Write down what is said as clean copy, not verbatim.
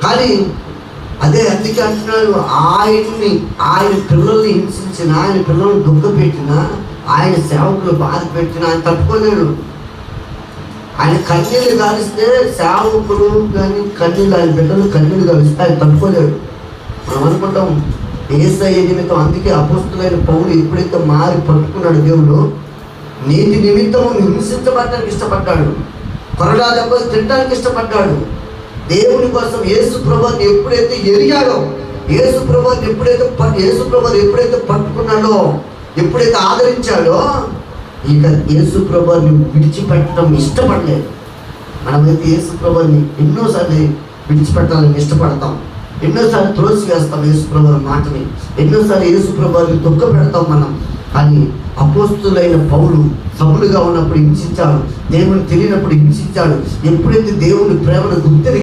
కానీ అదే అందుకే అంటున్నాడు, ఆయన పిల్లల్ని హింసించిన, ఆయన పిల్లల్ని దుఃఖపెట్టిన, ఆయన సేవకులు బాధ పెట్టిన ఆయన తట్టుకోలేడు. ఆయన కన్నీళ్ళు గాలిస్తే సేవకులు కానీ కన్నీళ్ళు, ఆయన బిడ్డలు కన్నీళ్ళు గాలిస్తే ఆయన తట్టుకోలేడు. మనం అనుకుంటాం యేసయ్య నిమిత్తం, అందుకే అపోస్తులైన పౌలు ఎప్పుడైతే మారి పట్టుకున్నాడు దేవుడు, నీతి నిమిత్తము హింసించబడటానికి ఇష్టపడ్డాడు, త్వరగా దెబ్బలు తినడానికి ఇష్టపడ్డాడు. దేవుని కోసం యేసు ప్రభువుని ఎప్పుడైతే ఎరిగాడో, యేసు ప్రభువుని ఎప్పుడైతే పట్టుకున్నాడో, ఎప్పుడైతే ఆదరించాడో, ఇక యేసు ప్రభువుని విడిచిపెట్టడం ఇష్టపడలేదు. మనమైతే యేసు ప్రభువుని ఎన్నోసార్లు విడిచిపెట్టాలని ఇష్టపడతాం, ఎన్నోసార్లు త్రోసి వేస్తాం యేసు ప్రభువు మాటని, ఎన్నోసార్లు యేసు ప్రభువుని దుఃఖ పెడతాం మనం. కానీ అపోస్తులైన పౌలు సభలుగా ఉన్నప్పుడు హింసించాడు, దేవుని తెలియనప్పుడు హింసించాడు. ఎప్పుడైతే దేవుని ప్రేమను గుర్తెరిగి